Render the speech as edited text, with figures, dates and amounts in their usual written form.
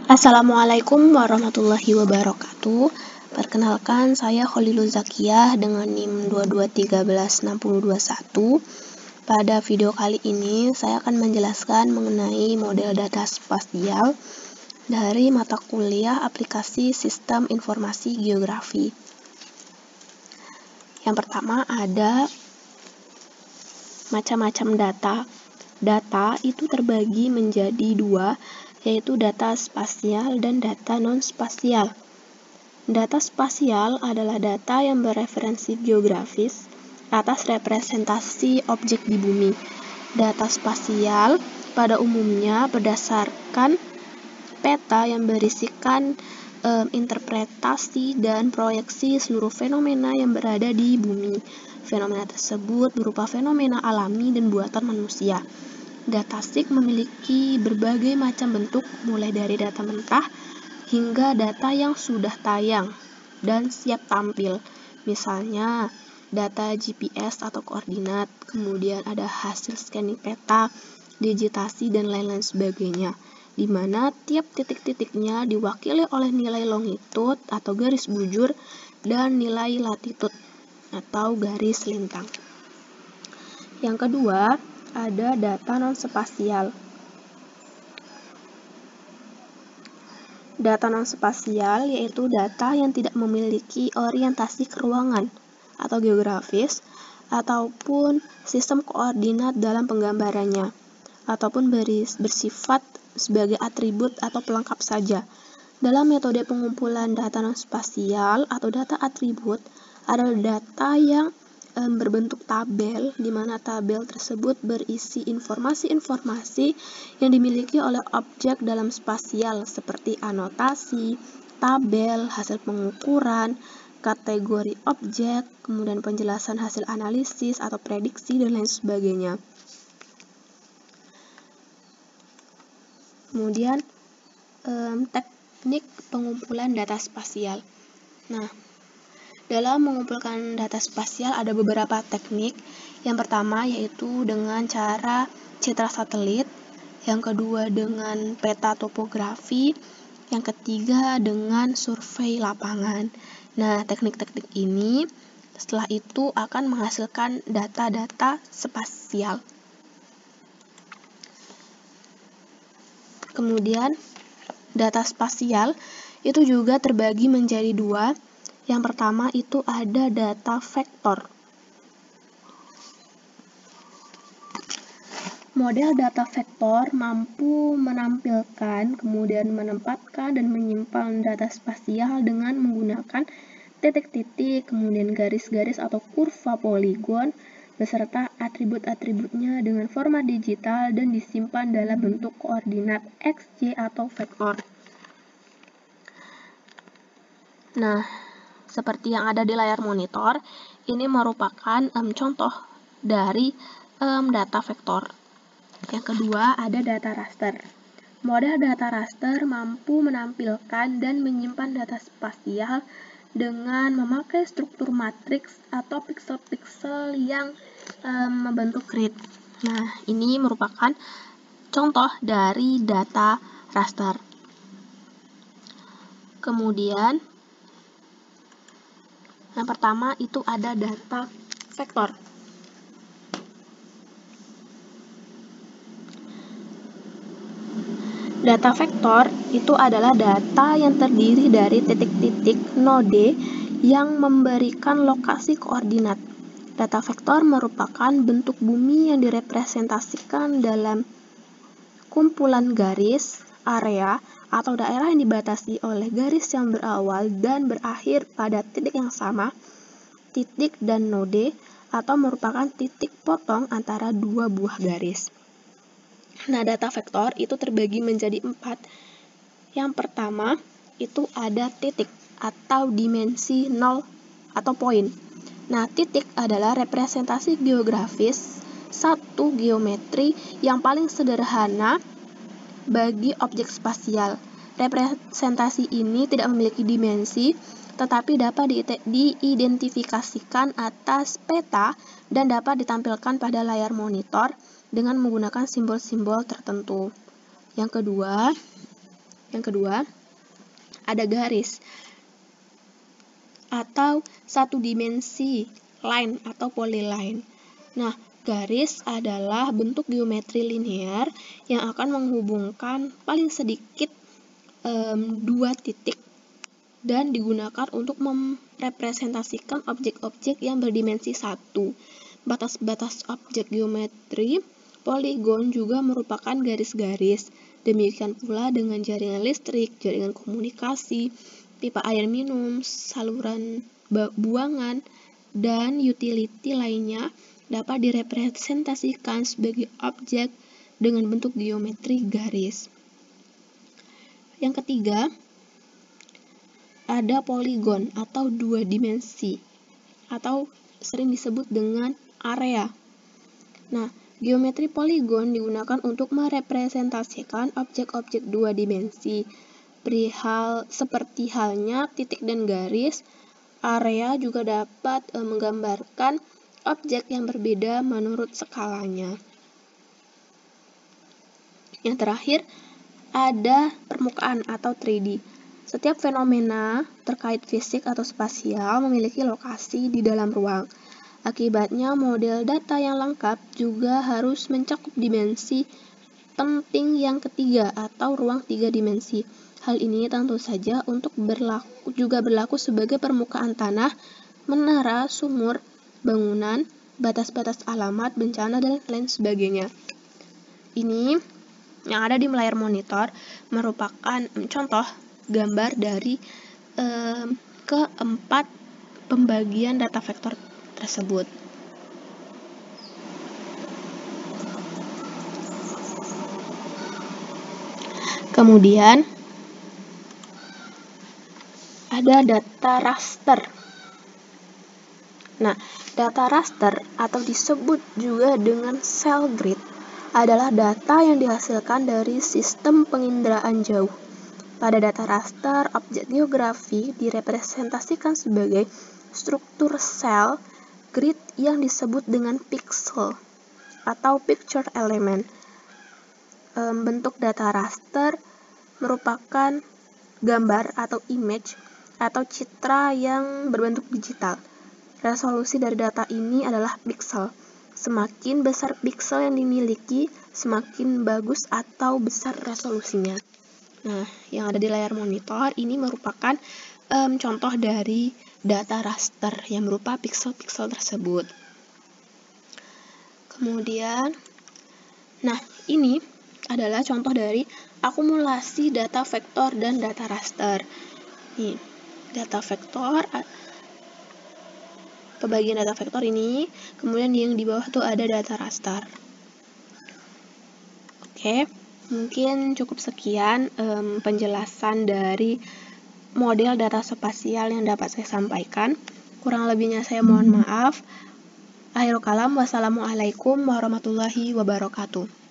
Assalamualaikum warahmatullahi wabarakatuh. Perkenalkan, saya Khalilul Zakiyah dengan NIM 22136021. Pada video kali ini, saya akan menjelaskan mengenai model data spasial dari mata kuliah aplikasi Sistem Informasi Geografi. Yang pertama ada macam-macam data. Data itu terbagi menjadi dua, yaitu data spasial dan data non-spasial. Data spasial adalah data yang bereferensi geografis atas representasi objek di bumi. Data spasial pada umumnya berdasarkan peta yang berisikan interpretasi dan proyeksi seluruh fenomena yang berada di bumi. Fenomena tersebut berupa fenomena alami dan buatan manusia. Datastik memiliki berbagai macam bentuk, mulai dari data mentah hingga data yang sudah tayang dan siap tampil. Misalnya, data GPS atau koordinat, kemudian ada hasil scanning peta, digitasi, dan lain-lain sebagainya, di mana tiap titik-titiknya diwakili oleh nilai longitud atau garis bujur dan nilai latitud atau garis lintang. Yang kedua, ada data non-spasial. Data non-spasial yaitu data yang tidak memiliki orientasi ke ruangan atau geografis ataupun sistem koordinat dalam penggambarannya, ataupun bersifat sebagai atribut atau pelengkap saja. Dalam metode pengumpulan data non-spasial atau data atribut adalah data yang berbentuk tabel, di mana tabel tersebut berisi informasi-informasi yang dimiliki oleh objek dalam spasial seperti anotasi, tabel, hasil pengukuran, kategori objek, kemudian penjelasan hasil analisis atau prediksi, dan lain sebagainya. Kemudian teknik pengumpulan data spasial. Nah, dalam mengumpulkan data spasial ada beberapa teknik. Yang pertama yaitu dengan cara citra satelit, yang kedua dengan peta topografi, yang ketiga dengan survei lapangan. Nah, teknik-teknik ini setelah itu akan menghasilkan data-data spasial. Kemudian data spasial itu juga terbagi menjadi dua. Yang pertama itu ada data vektor. Model data vektor mampu menampilkan, kemudian menempatkan dan menyimpan data spasial dengan menggunakan titik-titik, kemudian garis-garis atau kurva poligon, beserta atribut-atributnya dengan format digital dan disimpan dalam bentuk koordinat X, Y, atau vektor. Nah, seperti yang ada di layar monitor, ini merupakan contoh dari data vektor. Yang kedua ada data raster. Model data raster mampu menampilkan dan menyimpan data spasial dengan memakai struktur matriks atau piksel-piksel yang membentuk grid. Nah, ini merupakan contoh dari data raster. Kemudian yang pertama itu ada data vektor. Data vektor itu adalah data yang terdiri dari titik-titik node yang memberikan lokasi koordinat. Data vektor merupakan bentuk bumi yang direpresentasikan dalam kumpulan garis, area, atau daerah yang dibatasi oleh garis yang berawal dan berakhir pada titik yang sama, titik dan node, atau merupakan titik potong antara dua buah garis. Nah, data vektor itu terbagi menjadi 4. Yang pertama itu ada titik atau dimensi 0 atau poin. Nah, titik adalah representasi geografis satu geometri yang paling sederhana bagi objek spasial. Representasi ini tidak memiliki dimensi, tetapi dapat diidentifikasikan atas peta dan dapat ditampilkan pada layar monitor dengan menggunakan simbol-simbol tertentu. Yang kedua, Yang kedua, ada garis atau satu dimensi, line atau polyline. Nah, garis adalah bentuk geometri linear yang akan menghubungkan paling sedikit dua titik dan digunakan untuk merepresentasikan objek-objek yang berdimensi satu. Batas-batas objek geometri poligon juga merupakan garis-garis. Demikian pula dengan jaringan listrik, jaringan komunikasi, pipa air minum, saluran buangan, dan utility lainnya dapat direpresentasikan sebagai objek dengan bentuk geometri garis. Yang ketiga, ada poligon atau dua dimensi atau sering disebut dengan area. Nah, geometri poligon digunakan untuk merepresentasikan objek-objek dua dimensi. Seperti halnya titik dan garis, area juga dapat menggambarkan objek yang berbeda menurut skalanya. Yang terakhir, ada permukaan atau 3D. Setiap fenomena terkait fisik atau spasial memiliki lokasi di dalam ruang. Akibatnya, model data yang lengkap juga harus mencakup dimensi penting yang ketiga atau ruang 3 dimensi. Hal ini tentu saja juga berlaku sebagai permukaan tanah, menara, sumur, bangunan, batas-batas alamat, bencana, dan lain sebagainya. Ini yang ada di layar monitor merupakan contoh gambar dari keempat pembagian data vektor tersebut. Kemudian ada data raster. Nah, data raster atau disebut juga dengan cell grid adalah data yang dihasilkan dari sistem penginderaan jauh. Pada data raster, objek geografi direpresentasikan sebagai struktur sel grid yang disebut dengan pixel atau picture element. Bentuk data raster merupakan gambar atau image atau citra yang berbentuk digital. Resolusi dari data ini adalah pixel. Semakin besar pixel yang dimiliki, semakin bagus atau besar resolusinya. Nah, yang ada di layar monitor ini merupakan contoh dari data raster yang berupa pixel-pixel tersebut. Kemudian, nah ini adalah contoh dari akumulasi data vektor dan data raster. Nih, data vektor, pembagian data vektor ini, kemudian yang di bawah tuh ada data raster. Oke, mungkin cukup sekian penjelasan dari model data spasial yang dapat saya sampaikan. Kurang lebihnya saya mohon maaf. Akhirul kalam, wassalamualaikum warahmatullahi wabarakatuh.